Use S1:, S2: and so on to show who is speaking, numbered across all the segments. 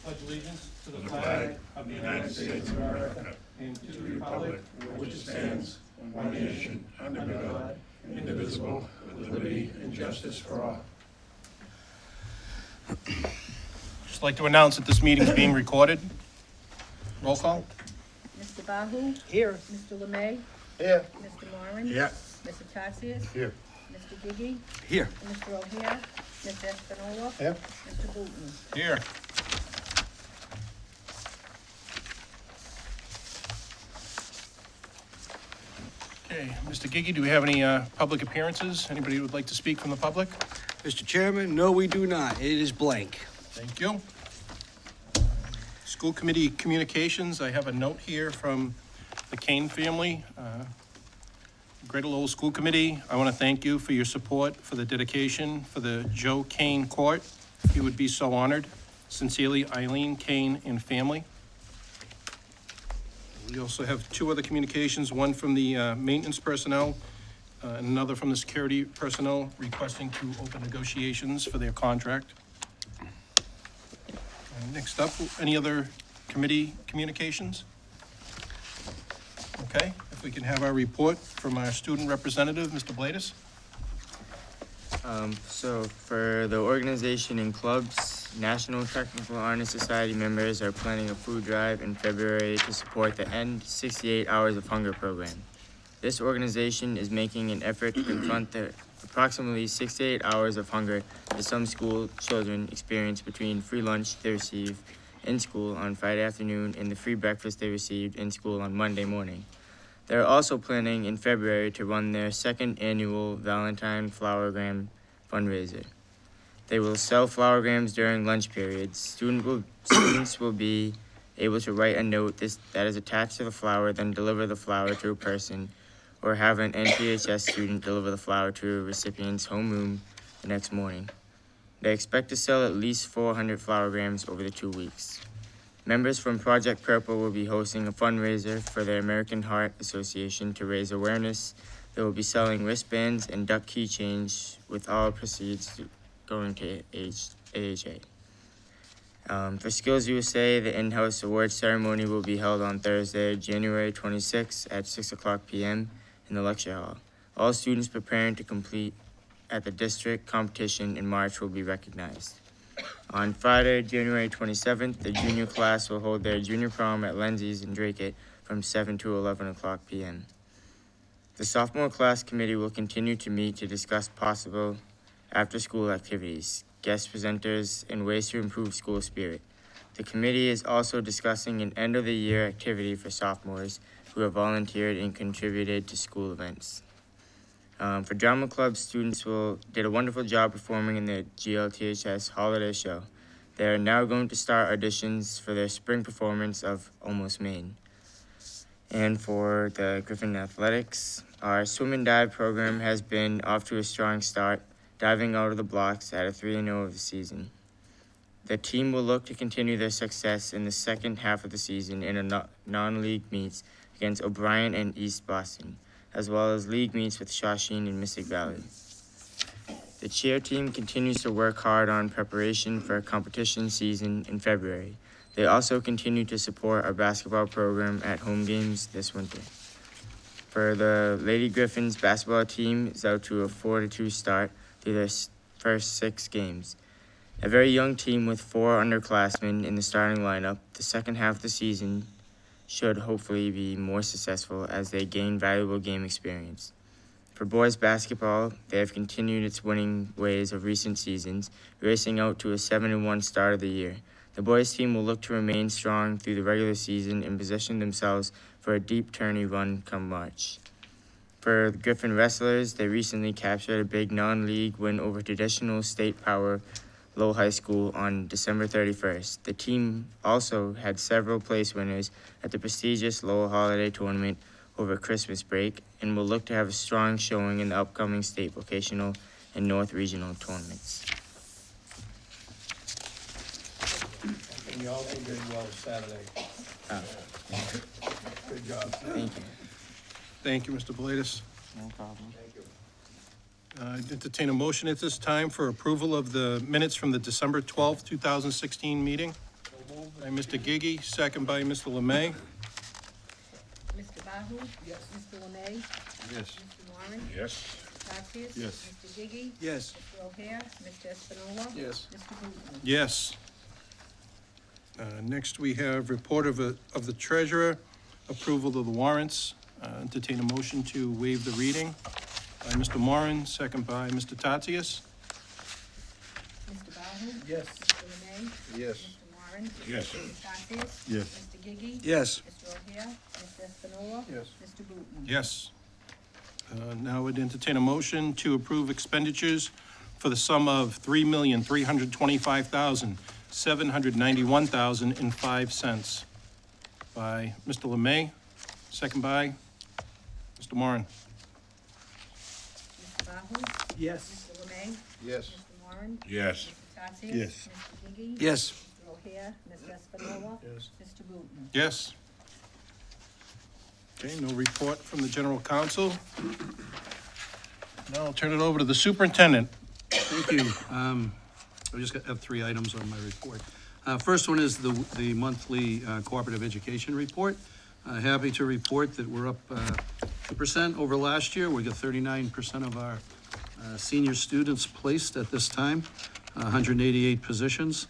S1: pledge allegiance to the flag of the United States of America and to the republic for which it stands, one nation, under God, indivisible, with liberty and justice for all. Just like to announce that this meeting is being recorded. Roll call.
S2: Mr. Bahu?
S3: Here.
S2: Mr. Lemay?
S3: Here.
S2: Mr. Moran?
S3: Yeah.
S2: Mr. Tatsias?
S3: Here.
S2: Mr. Gigi?
S3: Here.
S2: Mr. O'Hare? Mr. Espinola?
S3: Here.
S2: Mr. Booton?
S1: Here. Okay, Mr. Gigi, do we have any public appearances? Anybody who would like to speak from the public?
S4: Mr. Chairman, no, we do not. It is blank.
S1: Thank you. School committee communications, I have a note here from the Kane family. Greater Lowell School Committee, I want to thank you for your support, for the dedication, for the Joe Kane Court. You would be so honored. Sincerely, Eileen Kane and family. We also have two other communications, one from the maintenance personnel, and another from the security personnel requesting to open negotiations for their contract. Next up, any other committee communications? Okay, if we can have our report from our student representative, Mr. Bladis.
S5: So for the organization and clubs, National Technical Honor Society members are planning a food drive in February to support the End 68 Hours of Hunger program. This organization is making an effort to confront the approximately 68 hours of hunger that some school children experience between free lunch they receive in school on Friday afternoon and the free breakfast they received in school on Monday morning. They're also planning in February to run their second annual Valentine Flowergram fundraiser. They will sell flowergrams during lunch periods. Students will be able to write a note that is attached to the flower, then deliver the flower to a person, or have an NTHS student deliver the flower to a recipient's homeroom the next morning. They expect to sell at least 400 flowergrams over the 2 weeks. Members from Project Purple will be hosting a fundraiser for the American Heart Association to raise awareness. They will be selling wristbands and duck keychains with all proceeds going to AHA. For Skills USA, the in-house awards ceremony will be held on Thursday, January 26 at 6 o'clock p.m. in the lecture hall. All students preparing to compete at the district competition in March will be recognized. On Friday, January 27th, the junior class will hold their junior prom at Lindsay's in Drake from 7 to 11 o'clock p.m. The sophomore class committee will continue to meet to discuss possible after-school activities, guest presenters, and ways to improve school spirit. The committee is also discussing an end-of-the-year activity for sophomores who have volunteered and contributed to school events. For drama club, students did a wonderful job performing in the GLTHS holiday show. They are now going to start auditions for their spring performance of Almost Maine. And for the Griffin Athletics, our swim and dive program has been off to a strong start, diving out of the blocks at a 3-0 of the season. The team will look to continue their success in the second half of the season in a non-league meets against O'Brien and East Boston, as well as league meets with Shawsheen and Mystic Valley. The cheer team continues to work hard on preparation for a competition season in February. They also continue to support our basketball program at home games this winter. For the Lady Griffins basketball team is out to a 4-2 start through their first 6 games. A very young team with 4 underclassmen in the starting lineup, the second half of the season should hopefully be more successful as they gain valuable game experience. For boys basketball, they have continued its winning ways of recent seasons, racing out to a 7-1 start of the year. The boys team will look to remain strong through the regular season and position themselves for a deep tourney run come March. For the Griffin Wrestlers, they recently captured a big non-league win over traditional state power Lowell High School on December 31st. The team also had several place winners at the prestigious Lowell Holiday Tournament over Christmas break and will look to have a strong showing in the upcoming state vocational and North Regional tournaments.
S1: And you also did well Saturday. Good job.
S5: Thank you.
S1: Thank you, Mr. Bladis.
S5: No problem.
S1: I'd entertain a motion at this time for approval of the minutes from the December 12th, 2016 meeting. By Mr. Gigi, second by Mr. Lemay.
S2: Mr. Bahu? Yes. Mr. Lemay?
S3: Yes.
S2: Mr. Moran?
S3: Yes.
S2: Mr. Tatsias?
S3: Yes.
S2: Mr. Gigi?
S4: Yes.
S2: Mr. O'Hare? Mr. Espinola?
S3: Yes.
S2: Mr. Booton?
S1: Yes. Next, we have report of the treasurer, approval of the warrants. Entertain a motion to waive the reading by Mr. Moran, second by Mr. Tatsias.
S2: Mr. Bahu?
S3: Yes.
S2: Mr. Lemay?
S3: Yes.
S2: Mr. Moran?
S3: Yes.
S2: Mr. Tatsias?
S3: Yes.
S2: Mr. Gigi?
S4: Yes.
S2: Mr. O'Hare? Mr. Espinola?
S3: Yes.
S2: Mr. Booton?
S1: Yes. Now would entertain a motion to approve expenditures for the sum of $3,325,791,05 by Mr. Lemay, second by Mr. Moran.
S2: Mr. Bahu?
S4: Yes.
S2: Mr. Lemay?
S3: Yes.
S2: Mr. Moran?
S3: Yes.
S2: Mr. Tatsias?
S3: Yes.
S2: Mr. Gigi?
S4: Yes.
S2: Mr. O'Hare? Mr. Espinola?
S3: Yes.
S2: Mr. Booton?
S1: Yes. Okay, no report from the general counsel. Now I'll turn it over to the superintendent.
S6: Thank you. I just have 3 items on my report. First one is the monthly cooperative education report. Happy to report that we're up 2% over last year. We got 39% of our senior students placed at this time, 188 positions.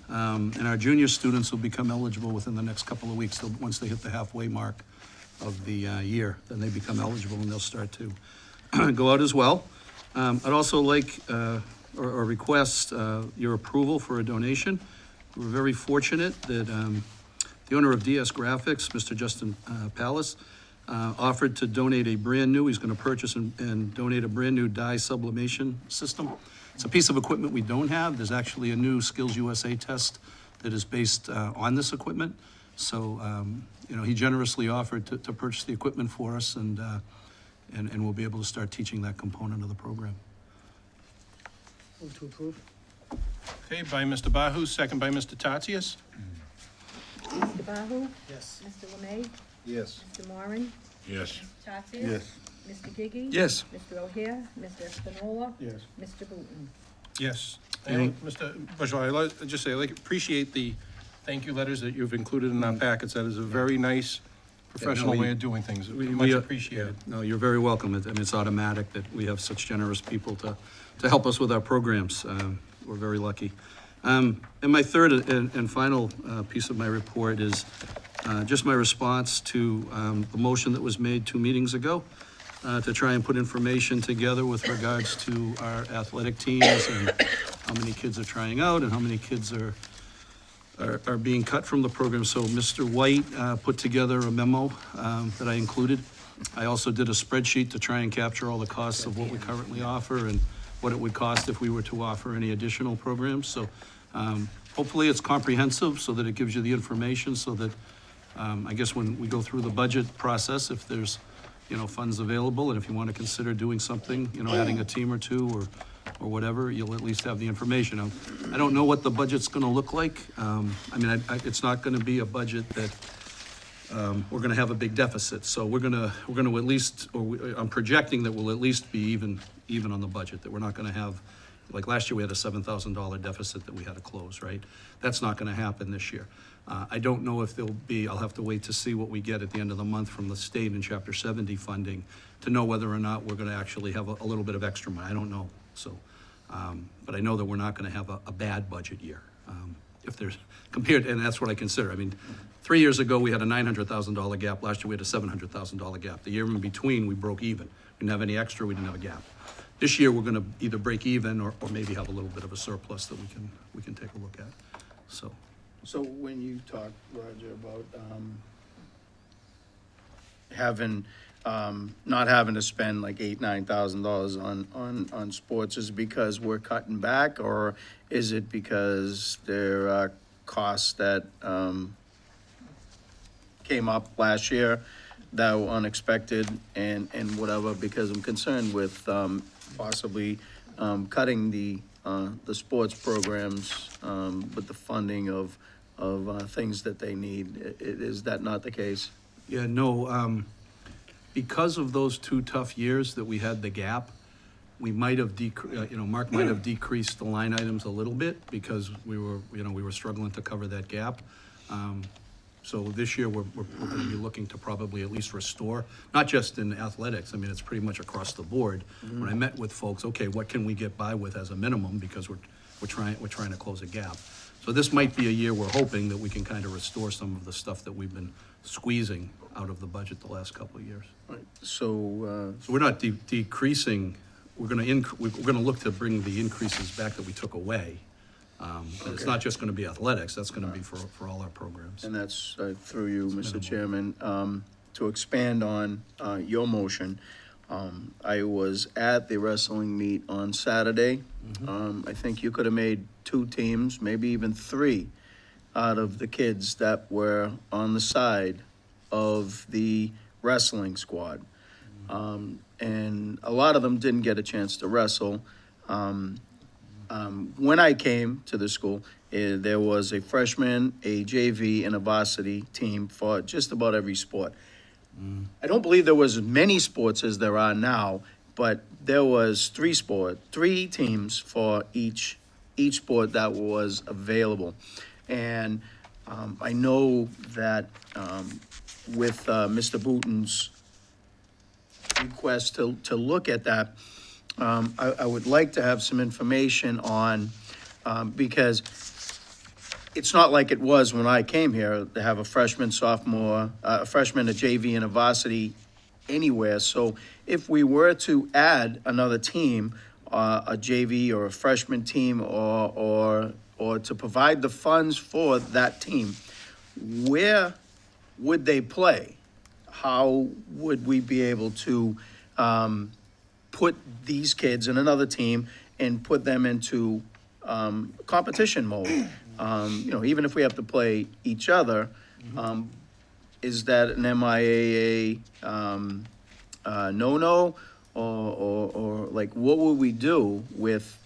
S6: And our junior students will become eligible within the next couple of weeks. Once they hit the halfway mark of the year, then they become eligible and they'll start to go out as well. I'd also like or request your approval for a donation. We're very fortunate that the owner of DS Graphics, Mr. Justin Pallas, offered to donate he's going to purchase and donate a brand-new dye sublimation system. It's a piece of equipment we don't have. There's actually a new Skills USA test that is based on this equipment. So, he generously offered to purchase the equipment for us, and we'll be able to start teaching that component of the program.
S4: Move to approve.
S1: Okay, by Mr. Bahu, second by Mr. Tatsias.
S2: Mr. Bahu?
S4: Yes.
S2: Mr. Lemay?
S3: Yes.
S2: Mr. Moran?
S3: Yes.
S2: Mr. Tatsias? Mr. Gigi?
S4: Yes.
S2: Mr. O'Hare? Mr. Espinola?
S3: Yes.
S2: Mr. Booton?
S1: Yes.
S6: Any-
S1: And Mr. Bourgeois, I'd just say, I appreciate the thank you letters that you've included in our packets. That is a very nice, professional
S6: we-
S1: way of doing things.
S6: We-
S1: Much
S6: we,
S1: appreciated.
S6: No, you're very welcome. It's automatic that we have such generous people to help us with our programs. We're very lucky. And my third and final piece of my report is just my response to the motion that was made 2 meetings ago to try and put information together with regards to our athletic teams and how many kids are trying out and how many kids are being cut from the program. So Mr. White put together a memo that I included. I also did a spreadsheet to try and capture all the costs of what we currently offer and what it would cost if we were to offer any additional programs. So hopefully it's comprehensive so that it gives you the information so that I guess when we go through the budget process, if there's, funds available and if you want to consider doing something, adding a team or two or whatever, you'll at least have the information. I don't know what the budget's going to look like. It's not going to be a budget that we're going to have a big deficit. So we're going to at least, I'm projecting that we'll at least be even on the budget, that we're not going to have, like last year we had a $7,000 deficit that we had to close, right? That's not going to happen this year. I don't know if there'll be, I'll have to wait to see what we get at the end of the month from the state in Chapter 70 funding to know whether or not we're going to actually have a little bit of extra money. I don't know. So, but I know that we're not going to have a bad budget year. If there's compared, and that's what I consider. 3 years ago, we had a $900,000 gap. Last year, we had a $700,000 gap. The year in between, we broke even. We didn't have any extra, we didn't have a gap. This year, we're going to either break even or maybe have a little bit of a surplus that we can take a look at.
S3: So when you talk, Roger, about having, not having to spend like $8,000-9,000 on sports, is it because we're cutting back, or is it because there are costs that came up last year that were unexpected and whatever? Because I'm concerned with possibly cutting the sports programs with the funding of things that they need. Is that not the case?
S6: Yeah, no, because of those 2 tough years that we had the gap, we might have Mark might have decreased the line items a little bit because we were struggling to cover that gap. So this year, we're gonna be looking to probably at least restore, not just in athletics, I mean, it's pretty much across the board. When I met with folks, okay, what can we get by with as a minimum, because we're trying to close a gap. So this might be a year we're hoping that we can kind of restore some of the stuff that we've been squeezing out of the budget the last couple of years.
S3: So,
S6: So we're not decreasing, we're gonna look to bring the increases back that we took away. But it's not just gonna be athletics, that's gonna be for all our programs.
S3: and that's through you, Mr.
S6: minimal.
S3: Chairman, to expand on your motion. I was at the wrestling meet on Saturday. I think you could have made 2 teams, maybe even 3, out of the kids that were on the side of the wrestling squad. And a lot of them didn't get a chance to wrestle. When I came to the school, there was a freshman, a JV, and a varsity team for just about every sport. I don't believe there was as many sports as there are now, but there was 3 teams for each sport that was available. And I know that with Mr. Booton's request to look at that, I would like to have some information on, because it's not like it was when I came here to have a freshman, sophomore, a freshman, a JV, and a varsity anywhere. So if we were to add another team, a JV or a freshman team, or to provide the funds for that team, where would they play? How would we be able to put these kids in another team and put them into competition mode? Even if we have to play each other, is that an MIAA no-no? Or like, what would we do with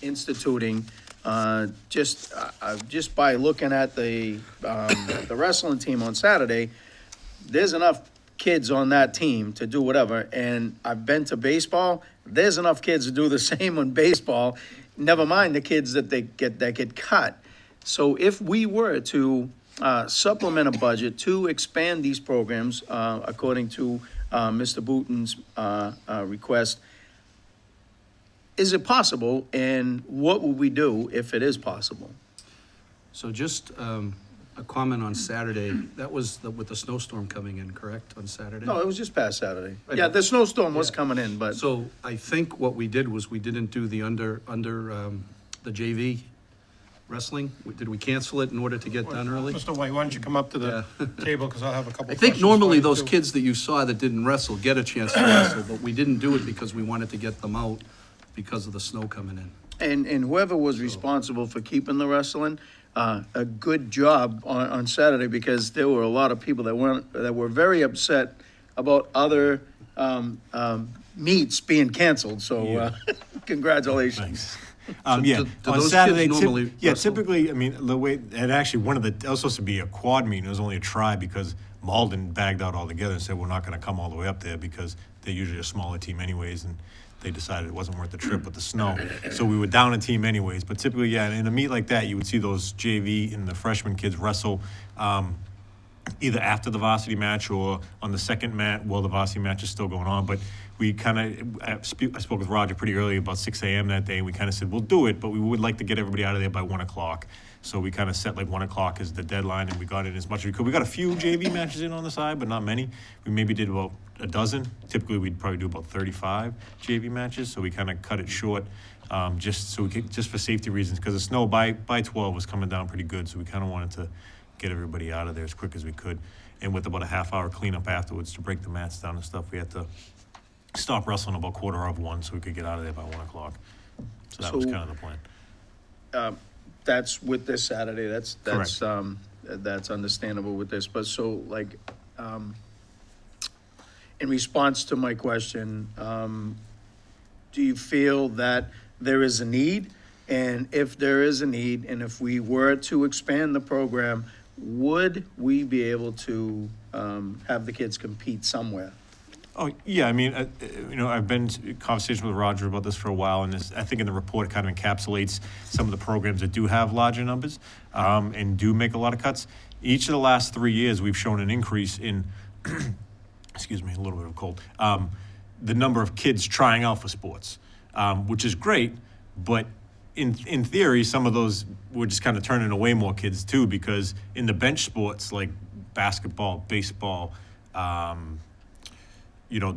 S3: instituting, just by looking at the wrestling team on Saturday, there's enough kids on that team to do whatever, and I've been to baseball, there's enough kids to do the same on baseball, never mind the kids that get cut. So if we were to supplement a budget to expand these programs, according to Mr. Booton's request, is it possible, and what would we do if it is possible?
S6: So just a comment on Saturday, that was with the snowstorm coming in, correct, on Saturday?
S3: No, it was just past Saturday.
S6: Right.
S3: Yeah, the snowstorm was
S6: Yeah.
S3: coming in, but
S6: So I think what we did was we didn't do the under the JV wrestling. Did we cancel it in order to get done early?
S1: Mr. White, why don't you come up to the table, because I'll have a couple
S6: I
S1: of
S6: think
S1: questions
S6: normally
S1: for you,
S6: those
S1: too.
S6: kids that you saw that didn't wrestle get a chance to wrestle, but we didn't do it because we wanted to get them out because of the snow coming in.
S3: And whoever was responsible for keeping the wrestling, a good job on Saturday, because there were a lot of people that were very upset about other meets being canceled, so congratulations.
S7: Yeah,
S6: do
S7: on
S6: those
S7: Saturday,
S6: kids normally wrestle?
S7: typically, I mean, the way, it actually, it was supposed to be a quad meet, it was only a try because Malden bagged out altogether and said, we're not gonna come all the way up there because they're usually a smaller team anyways, and they decided it wasn't worth the trip with the snow. So we were down a team anyways, but typically, yeah, in a meet like that, you would see those JV and the freshman kids wrestle, either after the varsity match or on the second mat while the varsity match is still going on. But we I spoke with Roger pretty early, about 6 a.m. that day, and we kind of said, we'll do it, but we would like to get everybody out of there by 1 o'clock. So we kind of set like 1 o'clock as the deadline, and we got in as much as we could. We got a few JV matches in on the side, but not many. We maybe did about a dozen. Typically, we'd probably do about 35 JV matches, so we kind of cut it short, just for safety reasons, because the snow by 12 was coming down pretty good, so we kind of wanted to get everybody out of there as quick as we could. And with about a half-hour cleanup afterwards to break the mats down and stuff, we had to stop wrestling about 1:15 so we could get out of there by 1 o'clock. So that was
S3: So-
S7: kind of the plan.
S3: That's with this Saturday, that's
S7: Correct.
S3: understandable with this, but so, like, in response to my question, do you feel that there is a need? And if there is a need, and if we were to expand the program, would we be able to have the kids compete somewhere?
S7: Oh, yeah, I mean, I've been in conversation with Roger about this for a while, and I think in the report, it kind of encapsulates some of the programs that do have larger numbers, and do make a lot of cuts. Each of the last 3 years, we've shown an increase in, excuse me, a little bit of a cold, the number of kids trying out for sports, which is great, but in theory, some of those, we're just kind of turning away more kids too, because in the bench sports like basketball, baseball,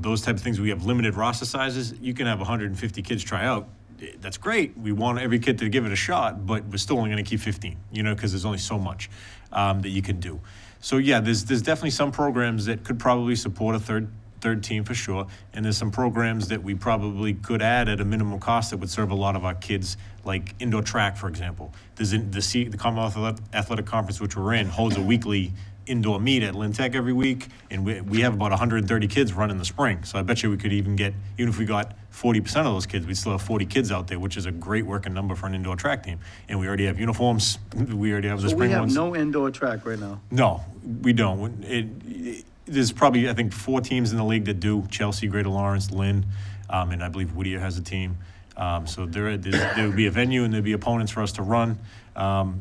S7: those type of things, we have limited roster sizes. You can have 150 kids try out. That's great. We want every kid to give it a shot, but we're still only going to keep 15, because there's only so much that you can do. So yeah, there's definitely some programs that could probably support a third team for sure, and there's some programs that we probably could add at a minimum cost that would serve a lot of our kids, like indoor track, for example. There's the Commonwealth Athletic Conference, which we're in, holds a weekly indoor meet at Lynn Tech every week, and we have about 130 kids run in the spring. So I bet you we could even if we got 40% of those kids, we'd still have 40 kids out there, which is a great working number for an indoor track team. And we already have uniforms. We already have the
S3: So
S7: spring
S3: we have
S7: ones.
S3: no indoor track right now.
S7: No, we don't. There's probably, I think, 4 teams in the league that do: Chelsea, Greater Lawrence, Lynn, and I believe Whittier has a team. So there would be a venue and there'd be opponents for us to run.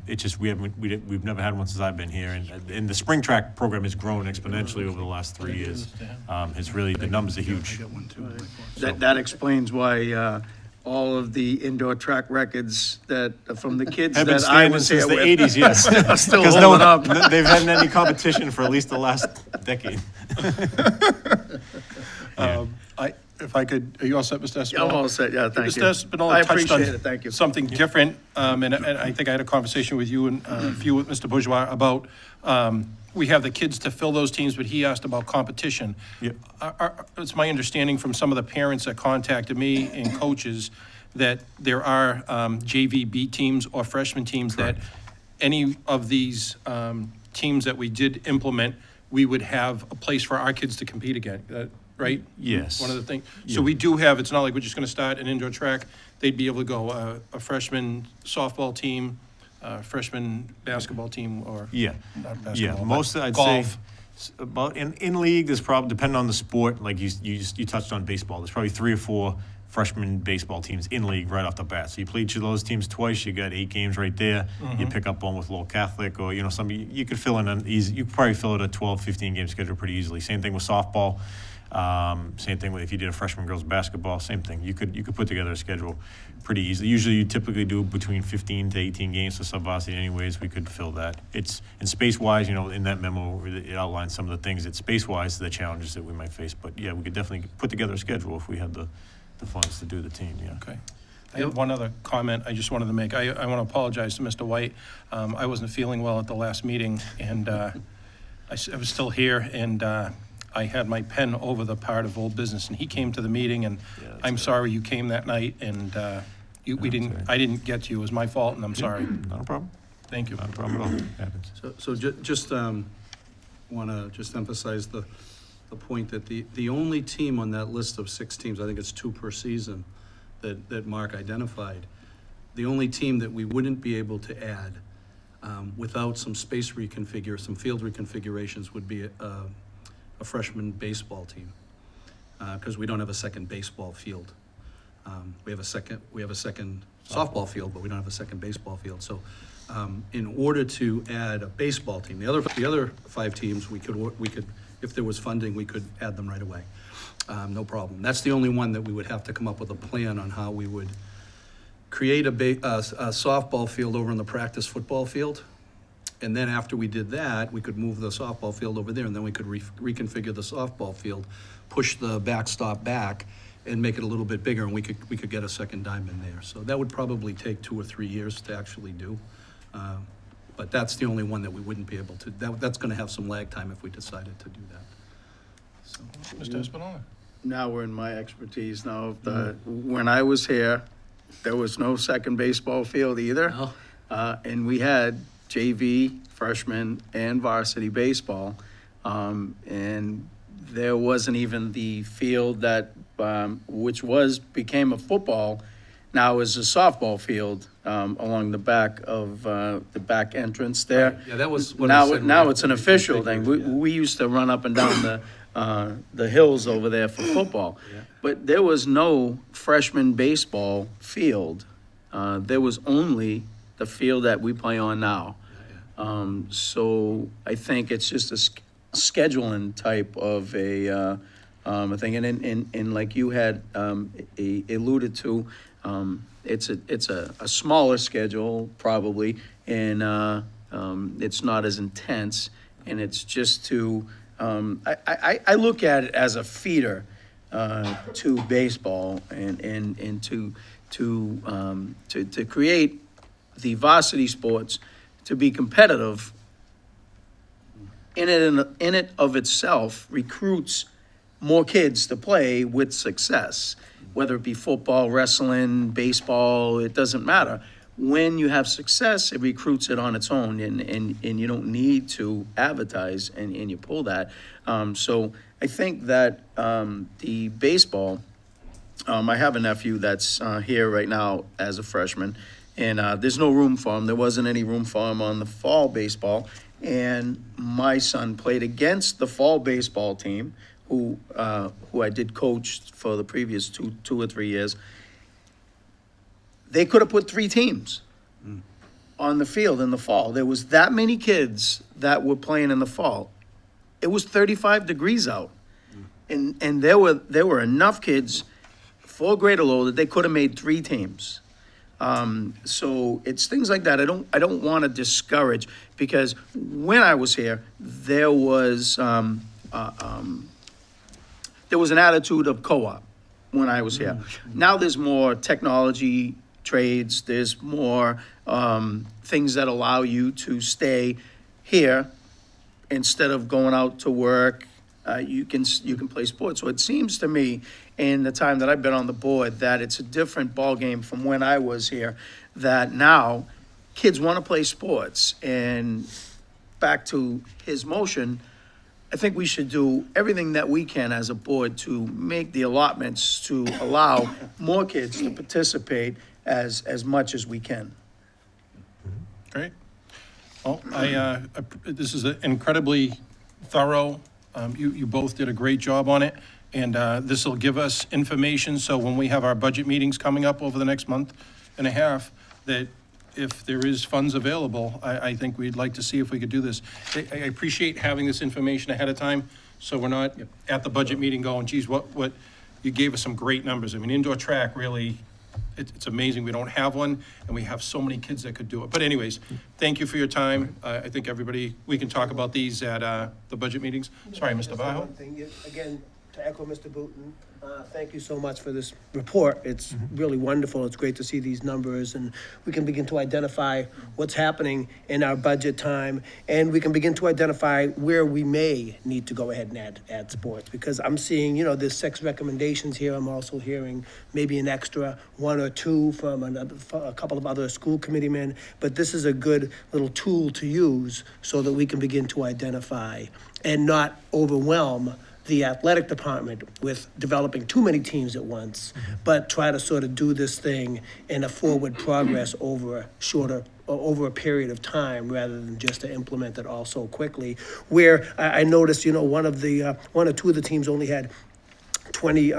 S7: It's just we've never had one since I've been here, and the spring track program has grown exponentially over the last 3 years. It's really, the numbers are huge.
S3: That explains why all of the indoor track records that from the kids
S7: Have been
S3: that I
S7: standing
S3: was
S7: since
S3: here
S7: the
S3: with
S7: 80s, yes.
S3: are still
S7: Because
S3: holding up.
S7: they've had any competition for at least the last decade.
S1: If I could, are you all set, Mr. Espinola?
S3: I'm all set, yeah, thank you.
S1: Mr. Espinola
S3: I
S1: touched
S3: appreciate
S1: on
S3: it, thank you.
S1: something different, and I think I had a conversation with you and a few with Mr. Bourgeois about, we have the kids to fill those teams, but he asked about competition.
S7: Yep.
S1: It's my understanding from some of the parents that contacted me and coaches that there are JV teams or freshman teams that any of these teams that we did implement, we would have a place for our kids to compete again, right?
S7: Yes.
S1: One of the things. So we do have, it's not like we're just going to start an indoor track. They'd be able to go a freshman softball team, freshman basketball team, or
S7: Yeah,
S1: not basketball,
S7: yeah.
S1: but
S7: Most, I'd
S1: golf.
S7: say, about in league, there's probably, depending on the sport, like you touched on baseball, there's probably 3 or 4 freshman baseball teams in league right off the bat. So you play each of those teams twice, you got 8 games right there. You pick up one with Lowell Catholic, or you could fill in you could probably fill out a 12, 15 game schedule pretty easily. Same thing with softball. Same thing with if you did a freshman girls basketball, same thing. You could put together a schedule pretty easily. Usually you typically do between 15 to 18 games for sub-varsity anyways. We could fill that. It's, and space-wise, in that memo, it outlines some of the things that space-wise, the challenges that we might face. But yeah, we could definitely put together a schedule if we had the funds to do the team, yeah.
S1: Okay. I had one other comment I just wanted to make. I want to apologize to Mr. White. I wasn't feeling well at the last meeting, and I was still here, and I had my pen over the part of old business, and he came to the meeting, and I'm sorry you came that night, and I didn't get to you. It was my fault, and I'm sorry.
S7: Not a problem.
S1: Thank you.
S7: Not a problem at all. Happens.
S6: So just want to just emphasize the point that the only team on that list of 6 teams, I think it's 2 per season, that Mark identified, the only team that we wouldn't be able to add without some space some field reconfigurations would be a freshman baseball team, because we don't have a second baseball field. We have a second softball field, but we don't have a second baseball field. So in order to add a baseball team, the other 5 teams, we could, if there was funding, we could add them right away. No problem. That's the only one that we would have to come up with a plan on how we would create a softball field over in the practice football field. And then after we did that, we could move the softball field over there, and then we could reconfigure the softball field, push the backstop back, and make it a little bit bigger, and we could get a second diamond there. So that would probably take 2 or 3 years to actually do. But that's the only one that we wouldn't be able to. That's going to have some lag time if we decided to do that. So,
S1: Mr. Espinola?
S3: Now we're in my expertise now. When I was here, there was no second baseball field either.
S6: No.
S3: And we had JV, freshman, and varsity baseball. And there wasn't even the field that, which became a football, now is a softball field along the back of the back entrance there.
S6: yeah, that was what I
S3: Now,
S6: said.
S3: now it's an
S6: We
S3: official thing.
S6: reconfigured, yeah.
S3: We used to run up and down the hills over there for football. But there was no freshman baseball field. There was only the field that we play on now. So I think it's just a scheduling type of a thing. And like you had alluded to, it's a smaller schedule probably, and it's not as intense, and it's just to, I look at it as a feeder to baseball and to create the varsity sports to be competitive in it of itself recruits more kids to play with success, whether it be football, wrestling, baseball, it doesn't matter. When you have success, it recruits it on its own, and you don't need to advertise, and you pull that. So I think that the baseball, I have a nephew that's here right now as a freshman, and there's no room for him. There wasn't any room for him on the fall baseball, and my son played against the fall baseball team, who I did coach for the previous two or 3 years. They could have put 3 teams on the field in the fall. There was that many kids that were playing in the fall. It was 35 degrees out, and there were enough kids for grade or low that they could have made 3 teams. So it's things like that. I don't want to discourage, because when I was here, there was an attitude of co-op when I was here. Now there's more technology, trades, there's more things that allow you to stay here instead of going out to work. You can play sports. So it seems to me, in the time that I've been on the board, that it's a different ballgame from when I was here, that now kids want to play sports. And back to his motion, I think we should do everything that we can as a board to make the allotments to allow more kids to participate as much as we can.
S1: Great. Well, this is incredibly thorough. You both did a great job on it, and this will give us information, so when we have our budget meetings coming up over the next month and a half, that if there is funds available, I think we'd like to see if we could do this. I appreciate having this information ahead of time, so we're not at the budget meeting going, geez, what, you gave us some great numbers. I mean, indoor track really, it's amazing we don't have one, and we have so many kids that could do it. But anyways, thank you for your time. I think everybody, we can talk about these at the budget meetings. Sorry, Mr.
S4: Just
S1: Bajo.
S4: one thing, again, to echo Mr. Booton, thank you so much for this report. It's really wonderful. It's great to see these numbers, and we can begin to identify what's happening in our budget time, and we can begin to identify where we may need to go ahead and add sports. Because I'm seeing, there's 6 recommendations here. I'm also hearing maybe an extra 1 or 2 from a couple of other school committee men. But this is a good little tool to use so that we can begin to identify and not overwhelm the athletic department with developing too many teams at once, but try to sort of do this thing in a forward progress over a period of time, rather than just to implement it all so quickly. Where I noticed, one or 2 of the teams only had 20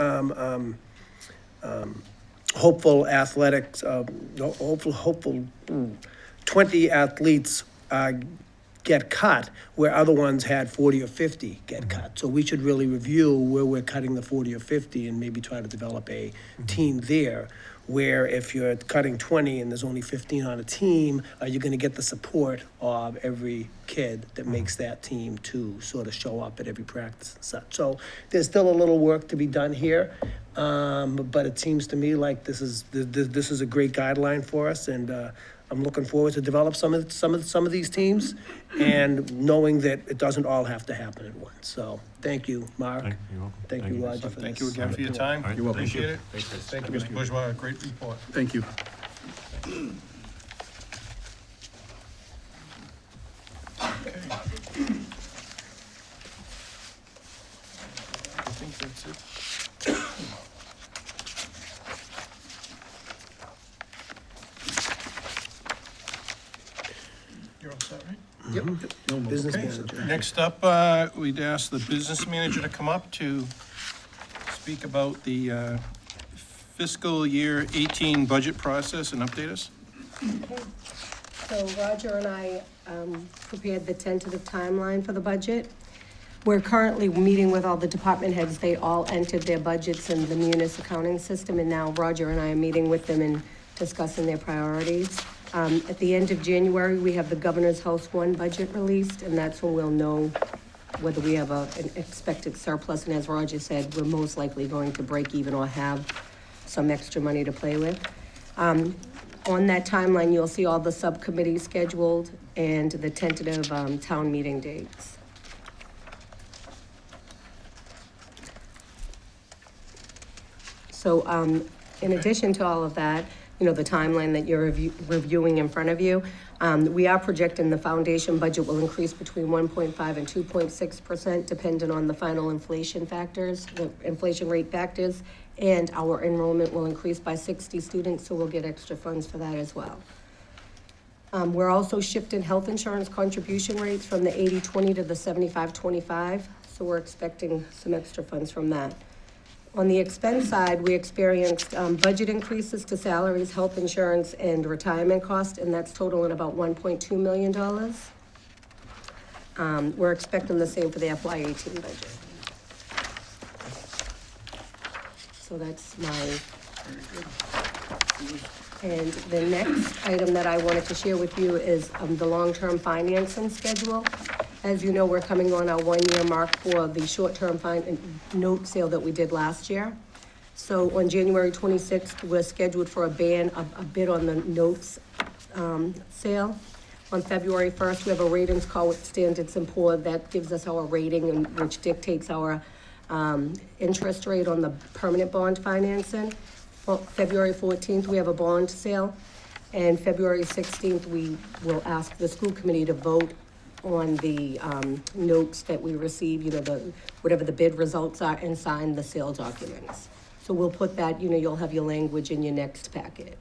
S4: hopeful athletics, 20 athletes get cut, where other ones had 40 or 50 get cut. So we should really review where we're cutting the 40 or 50 and maybe try to develop a team there, where if you're cutting 20 and there's only 15 on a team, are you going to get the support of every kid that makes that team to sort of show up at every practice and such? So there's still a little work to be done here, but it seems to me like this is a great guideline for us, and I'm looking forward to develop some of these teams, and knowing that it doesn't all have to happen at once. So thank you, Mark.
S7: You're welcome.
S4: Thank you, Roger, for this.
S1: Thank you again for your time.
S7: You're welcome.
S1: Appreciate it. Thank you, Mr. Bourgeois, great report.
S6: Thank you.
S1: I think that's it. you're all set, right?
S6: Yep. No more.
S4: Business
S1: Okay, so
S4: manager.
S1: next up, we'd ask the business manager to come up to speak about the fiscal year 18 budget process and update us.
S8: Okay. So Roger and I prepared the tentative timeline for the budget. We're currently meeting with all the department heads. They all entered their budgets in the Munis accounting system, and now Roger and I are meeting with them and discussing their priorities. At the end of January, we have the Governor's House 1 budget released, and that's when we'll know whether we have an expected surplus. And as Roger said, we're most likely going to break even or have some extra money to play with. On that timeline, you'll see all the subcommittees scheduled and the tentative town meeting dates. So in addition to all of that, you know, the timeline that you're reviewing in front of you, we are projecting the foundation budget will increase between 1.5 and 2.6%, depending on the final inflation factors, the inflation rate factors, and our enrollment will increase by 60 students, so we'll get extra funds for that as well. We're also shifting health insurance contribution rates from the 80-20 to the 75-25, so we're expecting some extra funds from that. On the expense side, we experienced budget increases to salaries, health insurance, and retirement costs, and that's totaling about $1.2 million. We're expecting the same for the FY18 budget. So that's my. And the next item that I wanted to share with you is the long-term financing schedule. As you know, we're coming on our 1-year mark for the short-term note sale that we did last year. So on January 26th, we're scheduled for a bid on the notes sale. On February 1st, we have a ratings call with Standard & Poor's that gives us our rating, and which dictates our interest rate on the permanent bond financing. February 14th, we have a bond sale, and February 16th, we will ask the school committee to vote on the notes that we receive, you know, whatever the bid results are, and sign the sale documents. So we'll put that, you know, you'll have your language in your next packet.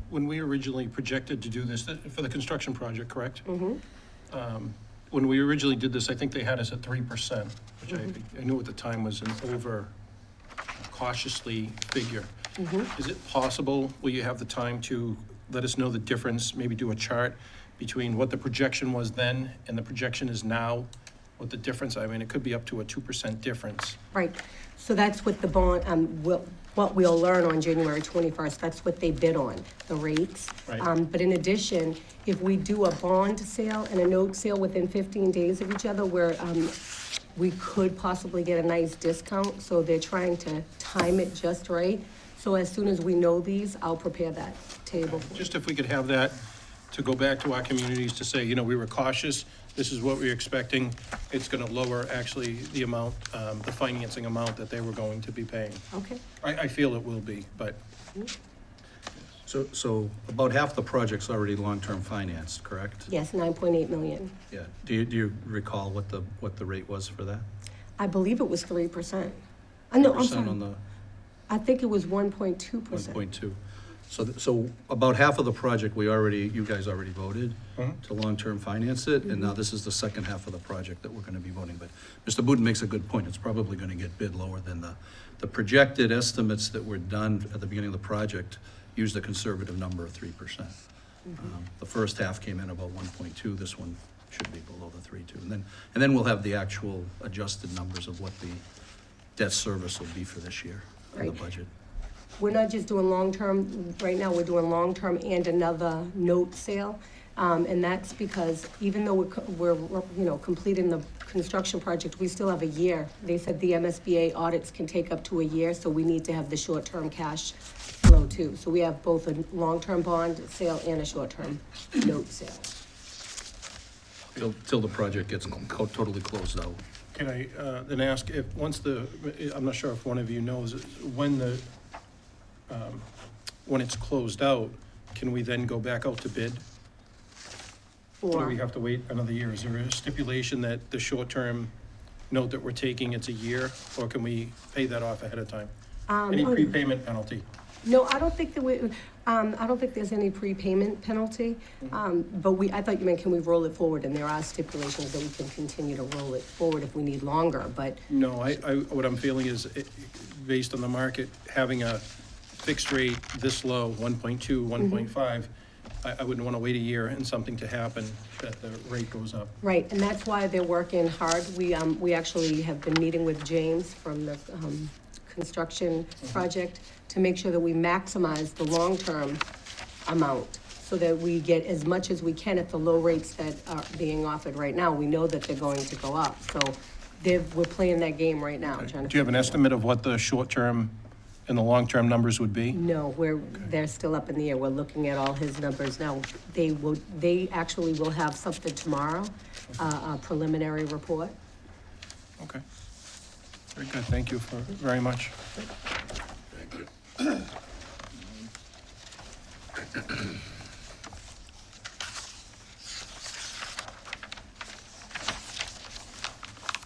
S1: When we originally projected to do this, for the construction project, correct?
S8: Mm-hmm.
S1: When we originally did this, I think they had us at 3%, which I knew at the time was an over cautiously figure.
S8: Mm-hmm.
S1: Is it possible, will you have the time to let us know the difference, maybe do a chart between what the projection was then and the projection is now? What the difference, I mean, it could be up to a 2% difference.
S8: Right, so that's what the bond, what we'll learn on January 21st, that's what they bid on, the rates.
S1: Right.
S8: But in addition, if we do a bond sale and a note sale within 15 days of each other, where we could possibly get a nice discount, so they're trying to time it just right. So as soon as we know these, I'll prepare that table for you.
S1: Just if we could have that to go back to our communities to say, you know, we were cautious, this is what we're expecting. It's gonna lower actually the amount, the financing amount that they were going to be paying.
S8: Okay,
S1: I feel it will be, but
S6: So about half the project's already long-term financed, correct?
S8: yes, 9.8 million.
S6: Yeah. Do you recall what the rate was for that?
S8: I believe it was 3%. No, I'm
S6: 3%
S8: sorry.
S6: on the
S8: I think it was 1.2%.
S6: 1.2. So about half of the project, you guys already voted to long-term finance it, and now this is the second half of the project that we're gonna be voting. But Mr. Booten makes a good point, it's probably gonna get bid lower than the projected estimates that were done at the beginning of the project used a conservative number of 3%. The first half came in about 1.2, this one should be below the 3.2. And then we'll have the actual adjusted numbers of what the debt service will be for this year in the
S8: Right.
S6: budget.
S8: We're not just doing long-term, right now, we're doing long-term and another note sale. And that's because even though we're, you know, completing the construction project, we still have a year. They said the MSBA audits can take up to a year, so we need to have the short-term cash flow too. So we have both a long-term bond sale and a short-term note sale.
S6: Till the project gets totally closed out.
S1: can I then ask if, I'm not sure if one of you knows, when it's closed out, can we then go back out to bid? Or do
S8: Or,
S1: we have to wait another year? Is there a stipulation that the short-term note that we're taking, it's a year, or can we pay that off ahead of time? Any prepayment penalty?
S8: No, I don't think that I don't think there's any prepayment penalty. But I thought you meant, can we roll it forward? And there are stipulations that we can continue to roll it forward if we need longer, but
S1: No, what I'm feeling is, based on the market, having a fixed rate this low, 1.2, 1.5, I wouldn't want to wait a year and something to happen that the rate goes up.
S8: right, and that's why they're working hard. We actually have been meeting with James from the construction project to make sure that we maximize the long-term amount so that we get as much as we can at the low rates that are being offered right now. We know that they're going to go up, so we're playing that game right now. trying to
S1: Do you have an
S8: figure out-
S1: estimate of what the short-term and the long-term numbers would be?
S8: No, they're still up in the air. We're looking at all his numbers now. They actually will have something tomorrow, a preliminary report.
S1: Okay. Very good, thank you very much.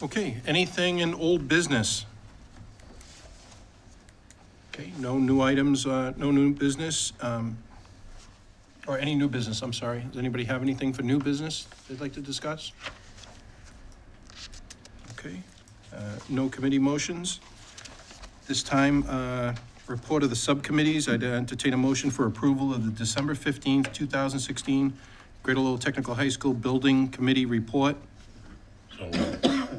S1: Okay, anything in old business? Okay, no new items, no new business, or any new business, I'm sorry. Does anybody have anything for new business they'd like to discuss? Okay, no committee motions. This time, report of the subcommittees, I'd entertain a motion for approval of the December 15th, 2016 Greater Lowell Technical High School Building Committee Report.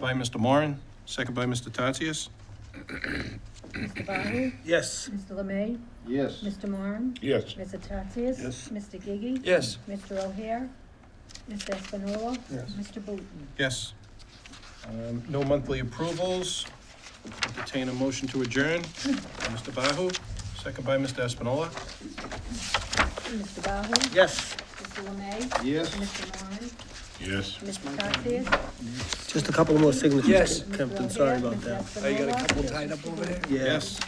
S1: By Mr. Moran, second by Mr. Tatsias.
S2: Mr. Bahu?
S4: Yes.
S2: Mr. Lemay?
S3: Yes.
S2: Mr. Moran?
S7: Yes.
S2: Mr. Tatsias?
S3: Yes.
S2: Mr. Gigi?
S3: Yes.
S2: Mr. O'Hare? Mr. Espinola?
S4: Yes.
S2: Mr. Booton?
S1: Yes. No monthly approvals. Entertain a motion to adjourn. Mr. Bahu, second by Mr. Espinola.
S2: Mr. Bahu?
S4: Yes.
S2: Mr. Lemay?
S3: Yes.
S2: Mr. Moran?
S7: Yes.
S2: Mr. Tatsias?
S4: Just a couple more signatures.
S3: Yes.
S2: Mr.
S4: Kempton, sorry
S2: O'Hare?
S4: about
S2: Mr.
S4: that.
S2: Espinola?
S3: tied up over there?
S4: Yeah.
S1: Yes.